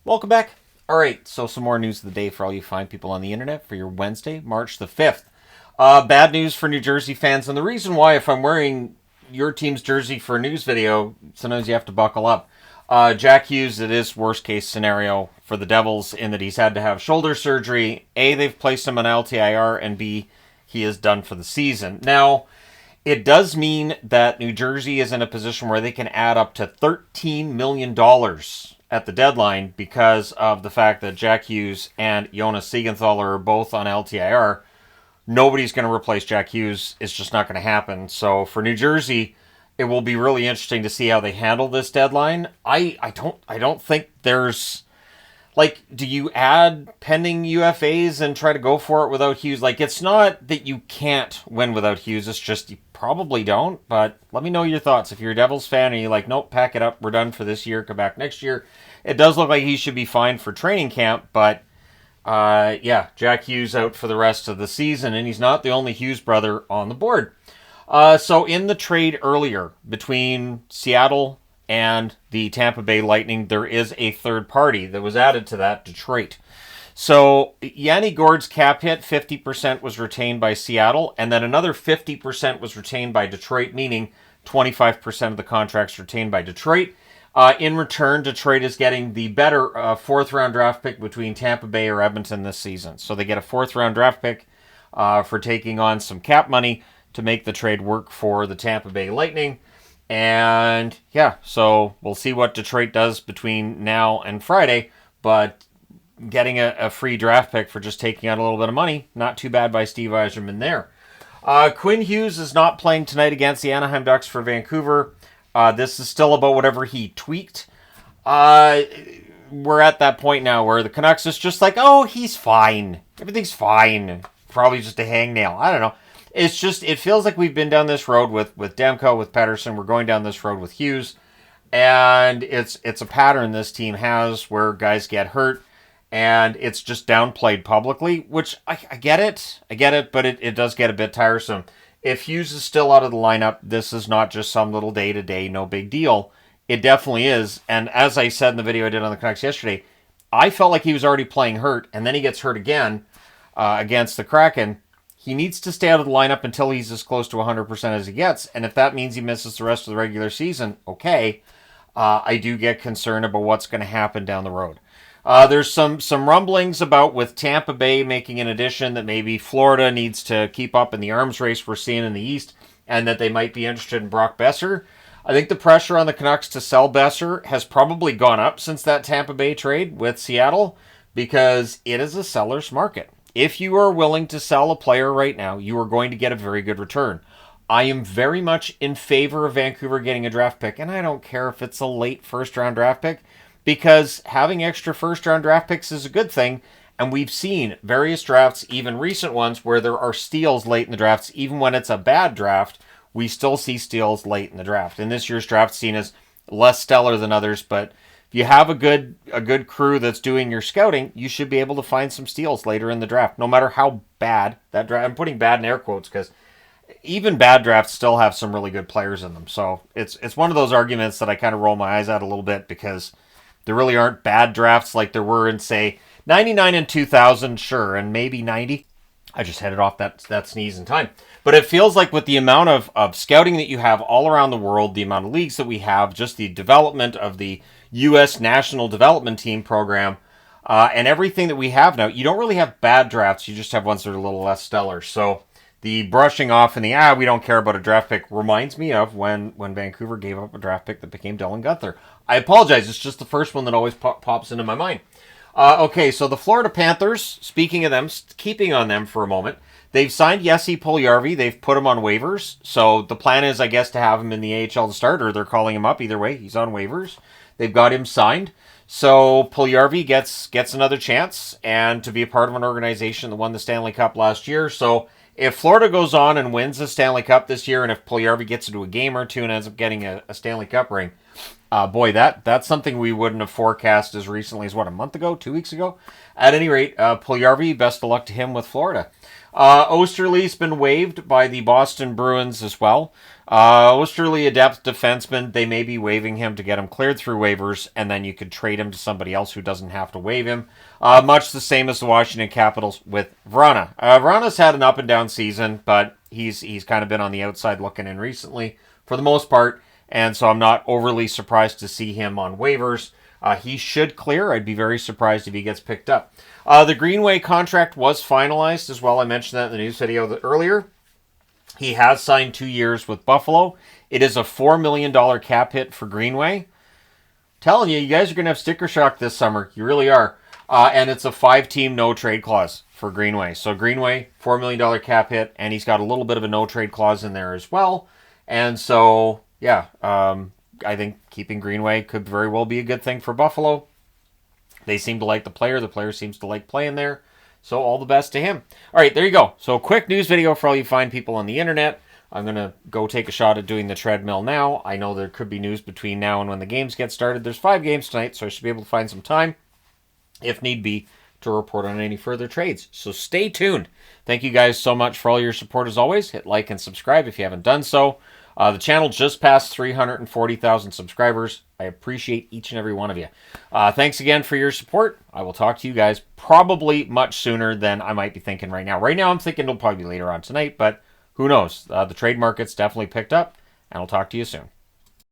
Welcome back. All right, so some more news of the day for all you fine people on the internet for your Wednesday, March the 5th. Bad news for New Jersey fans, and the reason why, if I'm wearing your team's jersey for a news video, sometimes you have to buckle up. Jack Hughes, it is worst case scenario for the Devils in that he's had to have shoulder surgery. A, they've placed him on LTIR, and B, he is done for the season. Now, it does mean that New Jersey is in a position where they can add up to $13 million at the deadline because of the fact that Jack Hughes and Jonas Siegenthaler are both on LTIR. Nobody's going to replace Jack Hughes. It's just not going to happen. So for New Jersey, it will be really interesting to see how they handle this deadline. I don't think there's like, do you add pending UFAs and try to go for it without Hughes? Like, it's not that you can't win without Hughes. It's just you probably don't. But let me know your thoughts. If you're a Devils fan and you're like, nope, pack it up. We're done for this year. Come back next year. It does look like he should be fine for training camp. But, yeah, Jack Hughes out for the rest of the season. And he's not the only Hughes brother on the board. So in the trade earlier between Seattle and the Tampa Bay Lightning, there is a third party that was added to that, Detroit. So Yanni Gourde's cap hit, 50% was retained by Seattle, and then another 50% was retained by Detroit, meaning 25% of the contract's retained by Detroit. In return, Detroit is getting the better fourth-round draft pick between Tampa Bay or Edmonton this season. So they get a fourth-round draft pick for taking on some cap money to make the trade work for the Tampa Bay Lightning. And yeah, so we'll see what Detroit does between now and Friday. But getting a free draft pick for just taking out a little bit of money, not too bad by Steve Yzerman there. Quinn Hughes is not playing tonight against the Anaheim Ducks for Vancouver. This is still about whatever he tweaked. We're at that point now where the Canucks is just like, oh, he's fine. Everything's fine. Probably just a hangnail. I don't know. It's just, it feels like we've been down this road with Demko, with Pettersson. We're going down this road with Hughes. And it's a pattern this team has where guys get hurt. And it's just downplayed publicly, which I get it. But it does get a bit tiresome. If Hughes is still out of the lineup, this is not just some little day-to-day, no big deal. It definitely is. And as I said in the video I did on the Canucks yesterday, I felt like he was already playing hurt. And then he gets hurt again against the Kraken. He needs to stay out of the lineup until he's as close to 100% as he gets. And if that means he misses the rest of the regular season, okay. I do get concerned about what's going to happen down the road. There's some rumblings about with Tampa Bay making an addition that maybe Florida needs to keep up in the arms race we're seeing in the East and that they might be interested in Brock Besser. I think the pressure on the Canucks to sell Besser has probably gone up since that Tampa Bay trade with Seattle because it is a seller's market. If you are willing to sell a player right now, you are going to get a very good return. I am very much in favor of Vancouver getting a draft pick, and I don't care if it's a late first-round draft pick, because having extra first-round draft picks is a good thing, and we've seen various drafts, even recent ones, where there are steals late in the drafts. Even when it's a bad draft, we still see steals late in the draft. And this year's draft seen as less stellar than others, but if you have a good crew that's doing your scouting, you should be able to find some steals later in the draft, no matter how bad that draft. I'm putting bad in air quotes because even bad drafts still have some really good players in them. So it's one of those arguments that I kind of roll my eyes at a little bit because there really aren't bad drafts like there were in, say, 99 and 2000, sure, and maybe 90. I just headed off that sneeze in time. But it feels like with the amount of scouting that you have all around the world, the amount of leagues that we have, just the development of the U.S. National Development Team program, and everything that we have now, you don't really have bad drafts. You just have ones that are a little less stellar. So the brushing off and the, we don't care about a draft pick reminds me of when Vancouver gave up a draft pick that became Dylan Guenther. I apologize. It's just the first one that always pops into my mind. Okay, so the Florida Panthers, speaking of them, keeping on them for a moment, they've signed Jesse Puljujarvi. They've put him on waivers. So the plan is, I guess, to have him in the AHL to start, or they're calling him up. Either way, he's on waivers. They've got him signed. So Puljujarvi gets another chance and to be a part of an organization that won the Stanley Cup last year. So if Florida goes on and wins the Stanley Cup this year, and if Puljujarvi gets into a game or two and ends up getting a Stanley Cup ring, Boy, that's something we wouldn't have forecast as recently as, what, a month ago, 2 weeks ago? At any rate, Puljujarvi, best of luck to him with Florida. Osterley's been waived by the Boston Bruins as well. Osterley, a depth defenseman, they may be waiving him to get him cleared through waivers, and then you could trade him to somebody else who doesn't have to waive him. Much the same as the Washington Capitals with Vrana. Vrana's had an up-and-down season, but he's kind of been on the outside looking in recently, for the most part, and so I'm not overly surprised to see him on waivers. He should clear. I'd be very surprised if he gets picked up. The Greenway contract was finalized as well. I mentioned that in the news video earlier. He has signed 2 years with Buffalo. It is a $4 million cap hit for Greenway. Telling you, you guys are going to have sticker shock this summer. You really are. And it's a 5-team no-trade clause for Greenway. So Greenway, $4 million cap hit, and he's got a little bit of a no-trade clause in there as well. And so, yeah, I think keeping Greenway could very well be a good thing for Buffalo. They seem to like the player. The player seems to like playing there. So all the best to him. All right, there you go. So quick news video for all you fine people on the internet. I'm going to go take a shot at doing the treadmill now. I know there could be news between now and when the games get started. There's 5 games tonight, so I should be able to find some time, if need be, to report on any further trades. So stay tuned. Thank you guys so much for all your support as always. Hit like and subscribe if you haven't done so. The channel just passed 340,000 subscribers. I appreciate each and every one of you. Thanks again for your support. I will talk to you guys probably much sooner than I might be thinking right now. Right now I'm thinking it'll probably be later on tonight, but who knows? The trade market's definitely picked up, and I'll talk to you soon.